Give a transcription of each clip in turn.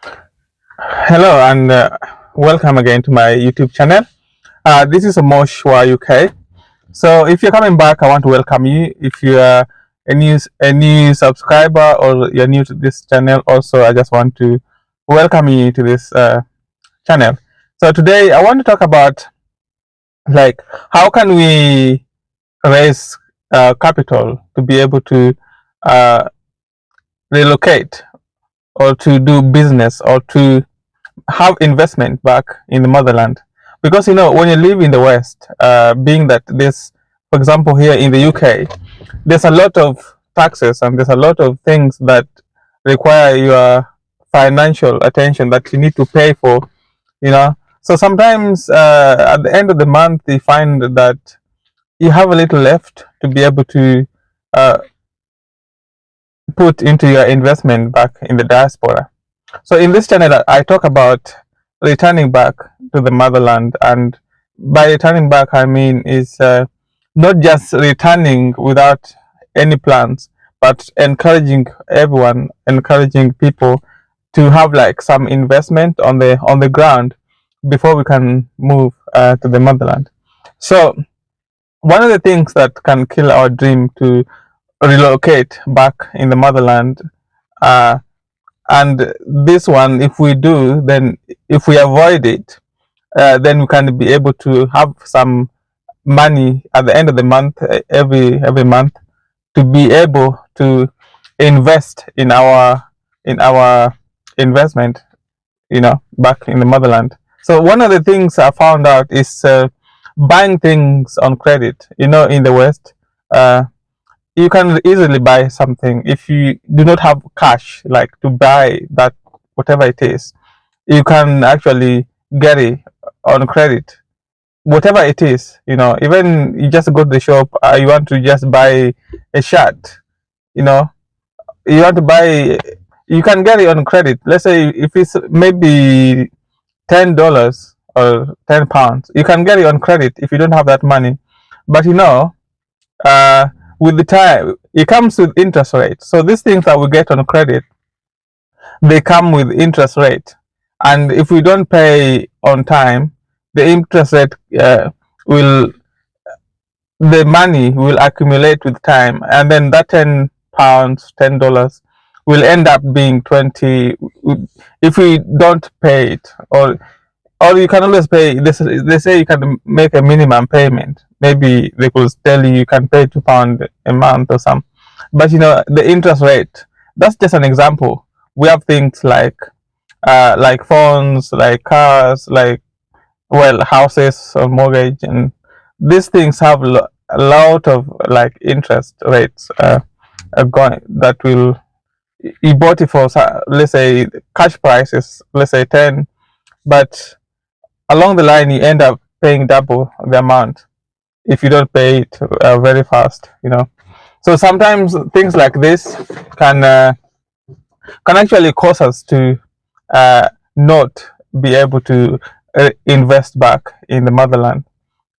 Hello and welcome again to my YouTube channel. This is Moshwa UK. So if you're coming back, I want to welcome you. If you are a new subscriber or you're new to this channel, also I just want to welcome you to this channel. So today I want to talk about like how can we raise capital to be able to uh, relocate or to do business or to have investment back in the motherland. Because when you live in the West, being that this, for example, here in the UK, there's a lot of taxes and there's a lot of things that require your financial attention that you need to pay for. So sometimes at the end of the month, you find that you have a little left to be able to uh, put into your investment back in the diaspora. So in this channel, I talk about returning back to the motherland, and by returning back, I mean is not just returning without any plans, but encouraging everyone, encouraging people to have like some investment on the ground before we can move to the motherland. So one of the things that can kill our dream to relocate back in the motherland, uh, and this one, if we do, then if we avoid it, then we can be able to have some money at the end of the month, every month, to be able to invest in our investment, back in the motherland. So one of the things I found out is buying things on credit. In the West, uh, you can easily buy something if you do not have cash, like to buy that whatever it is. You can actually get it on credit, whatever it is. Even you just go to the shop, you want to just buy a shirt. You know, you want to buy, you can get it on credit. Let's say if it's maybe $10 or £10, you can get it on credit if you don't have that money. But uh, with the time, it comes with interest rate. So these things that we get on credit, they come with interest rate, and if we don't pay on time, the interest rate will the money will accumulate with time, and then that £10, $10 will end up being 20 if we don't pay it. Or you can always pay this. They say you can make a minimum payment. Maybe they could tell you can pay £2 a month or some. But the interest rate, that's just an example. We have things like phones, like cars, like, well, houses or mortgage, and these things have a lot of like interest rates going that will, you bought it for, let's say, cash prices, let's say 10, but along the line you end up paying double the amount if you don't pay it very fast. So sometimes things like this can uh, can actually cause us to not be able to invest back in the motherland.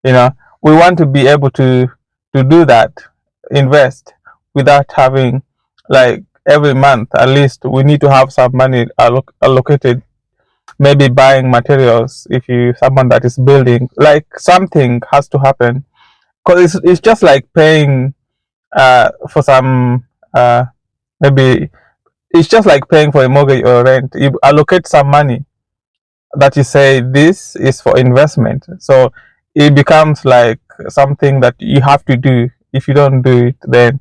you know we want to be able to do that, invest, without having, like, every month at least we need to have some money allocated, maybe buying materials. If you someone that is building, like, something has to happen, because it's just like paying for some, maybe it's just like paying for a mortgage or rent. You allocate some money that you say this is for investment, so it becomes like something that you have to do. If you don't do it, then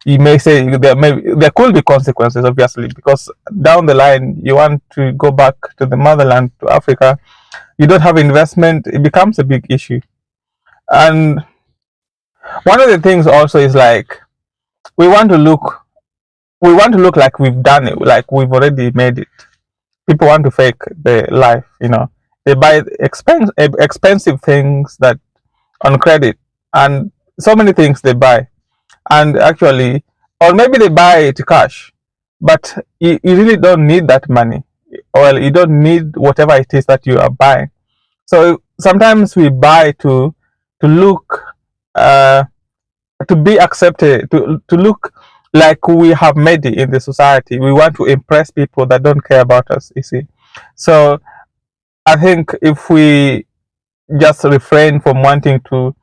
you may say there could be consequences, obviously, because down the line you want to go back to the motherland, to Africa, you don't have investment, it becomes a big issue. And one of the things also is like, we want to look we want to look like we've done it, like we've already made it. People want to fake the life. They buy expensive things that on credit, and so many things they buy, and actually, or maybe they buy it cash, but you really don't need that money. Well, you don't need whatever it is that you are buying. So sometimes we buy to look, uh, to be accepted, to look like we have made it in the society. We want to impress people that don't care about us, you see. So I think if we just refrain from wanting to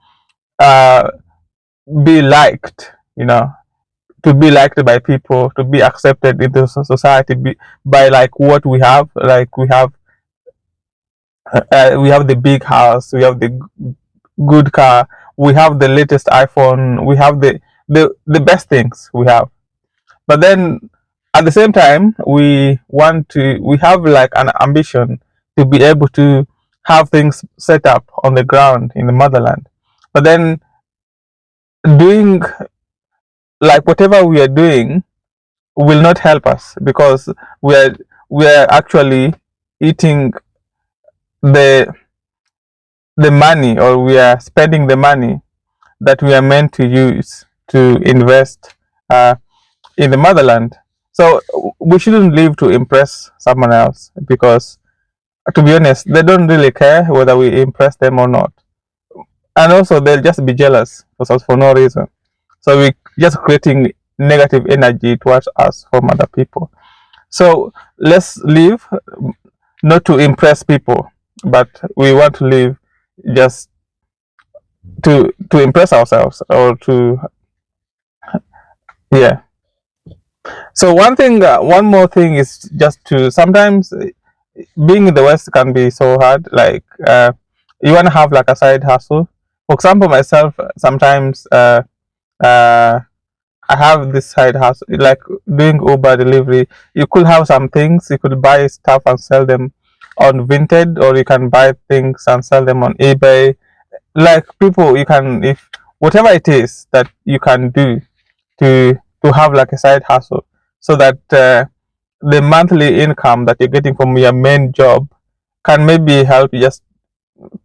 uh, be liked, you know, to be liked by people, to be accepted in the society by like what we have, like we have the big house, we have the good car, we have the latest iPhone, we have the best things we have. But then at the same time, we have like an ambition to be able to have things set up on the ground in the motherland. But then doing like whatever we are doing will not help us because we are we are actually eating the the money, or we are spending the money that we are meant to use to invest uh, in the motherland. So we shouldn't live to impress someone else because, to be honest, they don't really care whether we impress them or not. And also, they'll just be jealous for no reason. So we just creating negative energy towards us from other people. So let's live not to impress people, but we want to live just to impress ourselves, or to, yeah. So one more thing is just to sometimes being in the West can be so hard. Like you want to have like a side hustle. For example, myself, sometimes uh, I have this side hustle, like doing Uber delivery. You could have some things. You could buy stuff and sell them on Vinted, or you can buy things and sell them on eBay. Like people, you can, if whatever it is that you can do to to have like a side hustle, so that the monthly income that you're getting from your main job can maybe help you just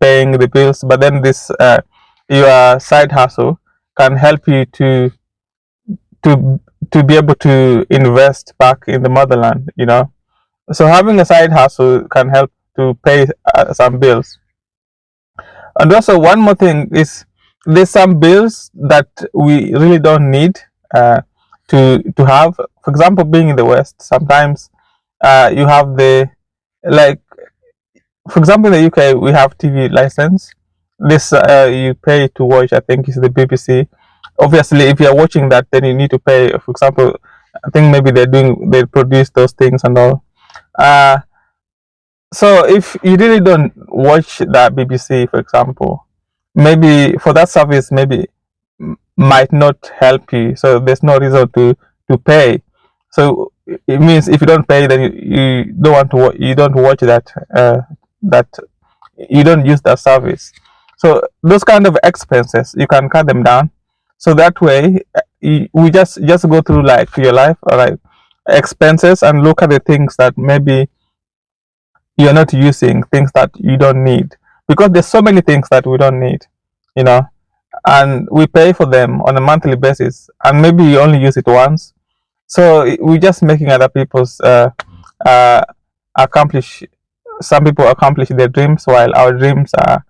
paying the bills. But then this your side hustle can help you to to be able to invest back in the motherland, you know. So having a side hustle can help to pay some bills. And also one more thing is, there's some bills that we really don't need to have. For example, being in the West, sometimes you have the, like, for example, in the UK we have TV license. This you pay to watch. I think is the BBC. Obviously, if you're watching that, then you need to pay. For example, I think maybe they produce those things and all. Uh, so if you really don't watch that BBC, for example, maybe for that service, maybe might not help you. So there's no reason to pay. So it means if you don't pay, then you don't want to you don't watch that you don't use that service. So those kind of expenses you can cut them down. So that way, we just go through like your life, or like expenses, and look at the things that maybe you're not using, things that you don't need, because there's so many things that we don't need, you know, and we pay for them on a monthly basis, and maybe you only use it once. So we're just making other people's uh, accomplish. Some people accomplish their dreams while our dreams are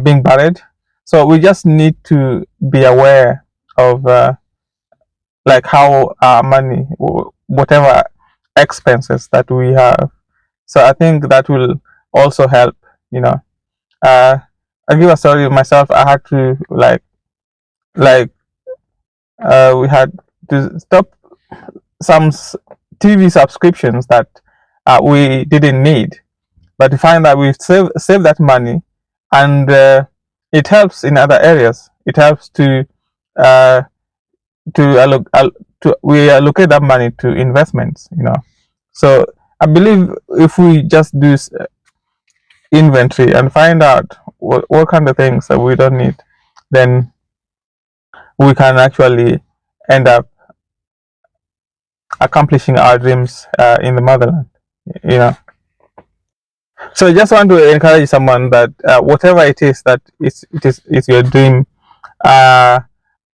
being buried. So we just need to be aware of like how our money, whatever expenses that we have. So I think that will also help, you know. Uh, I give a story of myself. I had to like we had to stop some TV subscriptions that we didn't need, but we find that we save that money, and it helps in other areas. It helps uh, to we allocate that money to investments, you know. So I believe if we just do inventory and find out what kind of things that we don't need, then we can actually end up accomplishing our dreams in the motherland, you know. So I just want to encourage someone that whatever it is that is your dream, uh,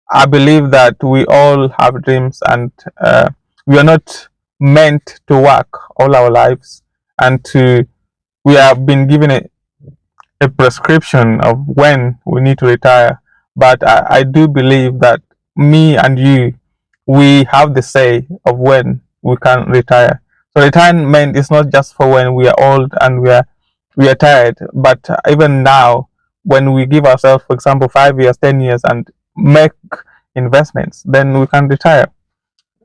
I believe that we all have dreams, and we are not meant to work all our lives, and to we have been given a prescription of when we need to retire. But I do believe that me and you, we have the say of when we can retire. So retirement is not just for when we are old and we are tired, but even now, when we give ourselves, for example, 5 years, 10 years, and make investments, then we can retire.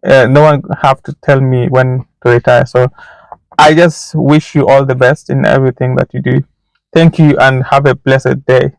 No one have to tell me when to retire. So I just wish you all the best in everything that you do. Thank you and have a blessed day.